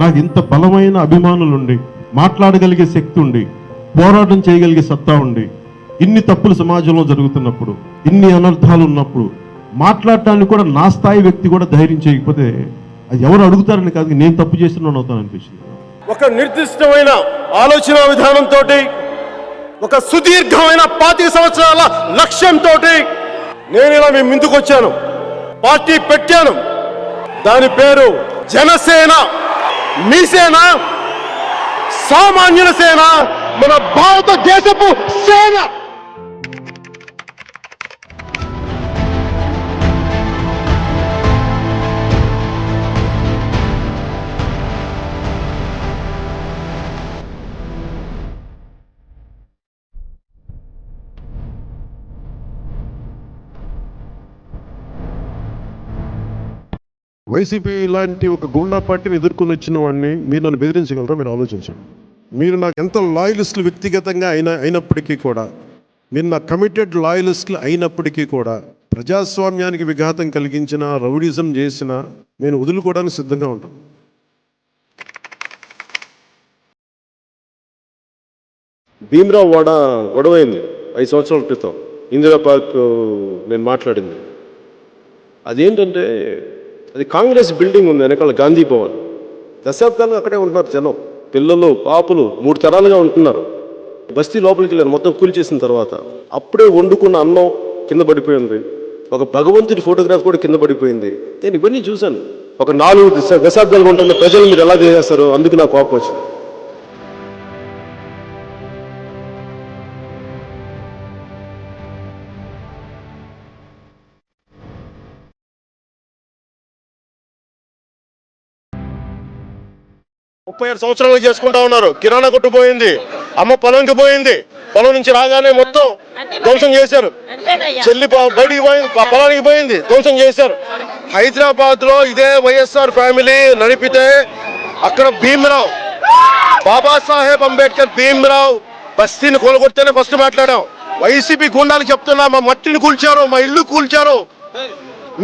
నాకు ఇంత బలమైన అభిమానులు ఉండి, మాట్లాడగలిగే శక్తి ఉండి, పోరాటం చేయగలిగే సత్తా ఉండి, ఇన్ని తప్పులు సమాజంలో జరుగుతున్నప్పుడు, ఇన్ని అనర్థాలు ఉన్నప్పుడు మాట్లాడటానికి కూడా నా స్థాయి వ్యక్తి కూడా ధైర్యం చేయకపోతే అది ఎవరు అడుగుతారని కాదు, నేను తప్పు చేస్తున్నాను అవుతాను అనిపించింది. ఒక నిర్దిష్టమైన ఆలోచన విధానంతో, ఒక సుదీర్ఘమైన 25 సంవత్సరాల లక్ష్యంతో నేను ఇలా మీ ముందుకు వచ్చాను, పార్టీ పెట్టాను. దాని పేరు జనసేన. మీ సేన, సామాన్యుల సేన, మన భారతదేశపు సేన. వైసీపీ లాంటి ఒక గుండా పార్టీని ఎదుర్కొని వచ్చిన వాడిని మీరు నన్ను బెదిరించగలరా? మీరు ఆలోచించండి. మీరు నాకు ఎంత లాయలిస్టులు వ్యక్తిగతంగా అయినప్పటికీ కూడా, మీరు నా కమిటెడ్ లాయలిస్టులు అయినప్పటికీ కూడా, ప్రజాస్వామ్యానికి విఘాతం కలిగించిన, రౌడిజం చేసిన నేను వదులుకోవడానికి సిద్ధంగా ఉంటాను. భీమరావు గొడవైంది 5 సంవత్సరాల క్రితం, ఇందిరా పార్క్ నేను మాట్లాడింది. అదేంటంటే అది కాంగ్రెస్ బిల్డింగ్ ఉంది వెనకాల, గాంధీ భవన్. దశాబ్దాలుగా అక్కడే ఉంటున్నారు జనం, పిల్లలు పాపులు 3 తరాలుగా ఉంటున్నారు. బస్తీ లోపలికి వెళ్ళారు మొత్తం కూల్చేసిన తర్వాత. అప్పుడే వండుకున్న అన్నం కింద పడిపోయింది, ఒక భగవంతుడి ఫోటోగ్రాఫ్ కూడా కింద పడిపోయింది. నేను ఇవన్నీ చూశాను. ఒక 4 దశాబ్దాలుగా ఉంటున్న ప్రజలు మీరు ఎలా చేస్తారు? అందుకు నాకు కోపం వచ్చింది. ముప్పై 7 సంవత్సరాలు చేసుకుంటా ఉన్నారు. కిరాణా కొట్టు పోయింది, అమ్మ పొలంకి పోయింది, పొలం నుంచి రాగానే మొత్తం ధ్వంసం చేశారు. చెల్లి బడికి పోయింది, పొలానికి పోయింది, ధ్వంసం చేశారు. హైదరాబాద్ లో ఇదే వైఎస్ఆర్ ఫ్యామిలీ నడిపితే అక్కడ భీమరావు, బాబాసాహెబ్ అంబేద్కర్ భీమరావు బస్తీని కూలగొడితేనే ఫస్ట్ మాట్లాడాం. వైసీపీ గుండాలు చెప్తున్నా మా మట్టిని కూల్చారు, మా ఇల్లు కూల్చారు,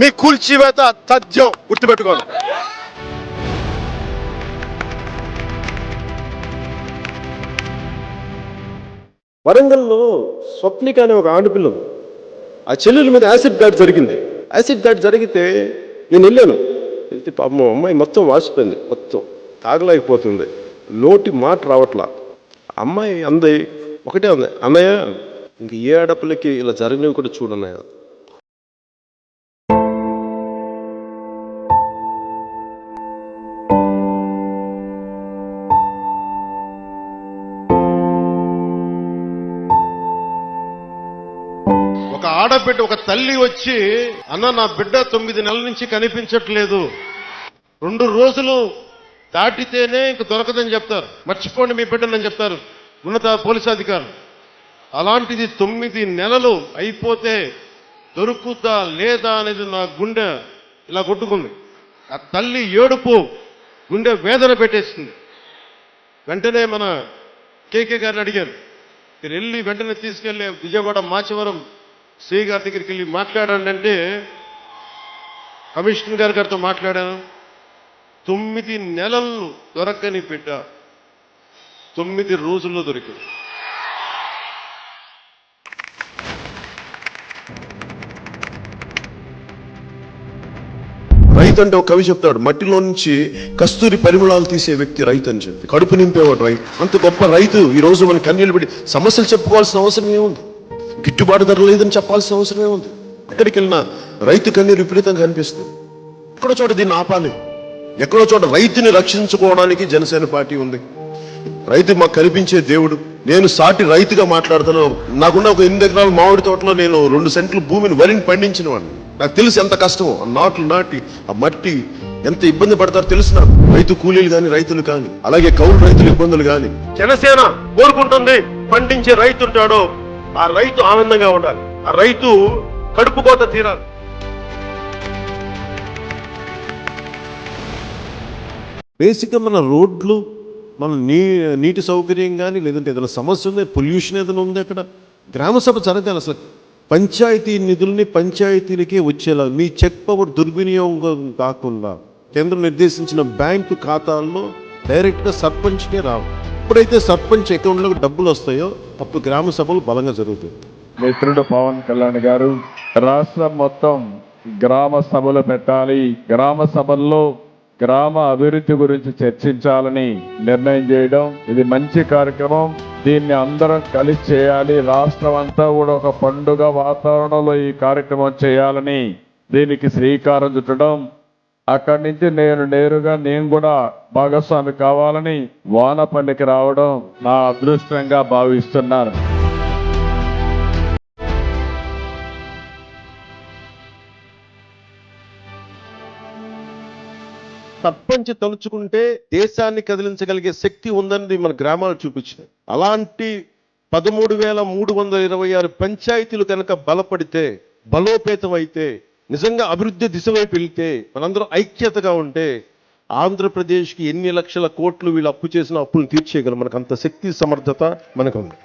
మీ కూల్చివేత తథ్యం గుర్తుపెట్టుకోండి. వరంగల్లో స్వప్నిక అనే ఒక ఆడపిల్ల, ఆ చెల్లెల మీద యాసిడ్ దాడి జరిగింది. యాసిడ్ దాడి జరిగితే నేను వెళ్ళాను. వెళ్తే పాపం అమ్మాయి మొత్తం వాసిపోయింది, మొత్తం తాగలేకపోతుంది, నోటి మాట రావట్లా. అమ్మాయి అంది ఒకటే ఉంది, అన్నయ్య ఇంక ఏ ఆడపిల్లకి ఇలా జరిగినవి కూడా చూడన్నయ్య. ఒక ఆడబిడ్డ, ఒక తల్లి వచ్చి, అన్న నా బిడ్డ 9 నెలల నుంచి కనిపించట్లేదు, 2 రోజులు దాటితేనే ఇంక దొరకదని చెప్తారు, మర్చిపోండి మీ బిడ్డని చెప్తారు ఉన్నత పోలీసు అధికారులు. అలాంటిది 9 నెలలు అయిపోతే దొరుకుతా లేదా అనేది నా గుండె ఇలా కొట్టుకుంది. ఆ తల్లి ఏడుపు గుండె వేదన పెట్టేస్తుంది. వెంటనే మన కేకే గారిని అడిగారు. మీరు వెళ్ళి వెంటనే తీసుకెళ్ళి విజయవాడ మాచవరం శ్రీ గారి దగ్గరికి వెళ్ళి మాట్లాడండి అంటే కమిషనర్ గారితో మాట్లాడాను. 9 నెలలు దొరకని బిడ్డ 9 రోజుల్లో దొరికింది. రైతు అంటే ఒక కవి చెప్తాడు, మట్టిలో నుంచి కస్తూరి పరిమళాలు తీసే వ్యక్తి రైతు అని చెప్పి, కడుపు నింపేవాడు రైతు. అంత గొప్ప రైతు ఈ రోజు మన కన్నీళ్ళు పెట్టి సమస్యలు చెప్పుకోవాల్సిన అవసరం ఏముంది, గిట్టుబాటు ధర లేదని చెప్పాల్సిన అవసరం ఏముంది. ఎక్కడికి వెళ్ళినా రైతు కన్నీరు విపరీతంగా కనిపిస్తుంది. ఎక్కడో చోట దీన్ని ఆపాలి, ఎక్కడో చోట రైతుని రక్షించుకోవడానికి జనసేన పార్టీ ఉంది. రైతు మాకు కనిపించే దేవుడు. నేను సాటి రైతుగా మాట్లాడుతాను. నాకున్న ఒక 8 ఎకరాల మామిడి తోటలో నేను 2 సెంట్ల భూమిని వరిని పండించిన వాడిని. నాకు తెలుసు ఎంత కష్టమో, ఆ నాట్లు నాటి ఆ మట్టి ఎంత ఇబ్బంది పడతారో తెలుసు నాకు. రైతు కూలీలు కానీ, రైతులు కానీ, అలాగే కౌలు రైతుల ఇబ్బందులు కానీ. జనసేన కోరుకుంటుంది, పండించే రైతు ఉంటాడో ఆ రైతు ఆనందంగా ఉండాలి, ఆ రైతు కడుపు కోత తీరాలి. బేసిక్గా మన రోడ్లు, మన నీటి సౌకర్యం కానీ, లేదంటే ఏదైనా సమస్య ఉంది, పొల్యూషన్ ఏదైనా ఉంది, అక్కడ గ్రామసభ జరగాలి. అసలు పంచాయతీ నిధుల్ని పంచాయతీలకే వచ్చేలా, మీ చెక్ పవర్ దుర్వినియోగం కాకుండా కేంద్రం నిర్దేశించిన బ్యాంకు ఖాతాల్లో డైరెక్ట్గా సర్పంచ్కే రావు. ఎప్పుడైతే సర్పంచ్ అకౌంట్లోకి డబ్బులు వస్తాయో అప్పుడు గ్రామ సభలు బలంగా జరుగుతాయి. మిత్రుడు పవన్ కళ్యాణ్ గారు రాష్ట్రం మొత్తం గ్రామ సభలు పెట్టాలి, గ్రామ సభల్లో గ్రామ అభివృద్ధి గురించి చర్చించాలని నిర్ణయం చేయడం ఇది మంచి కార్యక్రమం. దీన్ని అందరం కలిసి చేయాలి. రాష్ట్రం అంతా కూడా ఒక పండుగ వాతావరణంలో ఈ కార్యక్రమం చేయాలని దీనికి శ్రీకారం చుట్టడం, అక్కడి నుంచి నేను కూడా భాగస్వామి కావాలని వానపల్లికి రావడం నా అదృష్టంగా భావిస్తున్నాను. సర్పంచ్ తలుచుకుంటే దేశాన్ని కదిలించగలిగే శక్తి ఉందని మన గ్రామాలు చూపించాయి. అలాంటి 13,326 పంచాయతీలు కనుక బలపడితే, బలోపేతం అయితే, నిజంగా అభివృద్ధి దిశ వైపు వెళ్తే, మనందరం ఐక్యతగా ఉంటే ఆంధ్రప్రదేశ్కి ఎన్ని లక్షల కోట్లు వీళ్ళు అప్పు చేసినా అప్పులు తీర్చేయగలం. మనకు అంత శక్తి సమర్థత మనకు ఉంది.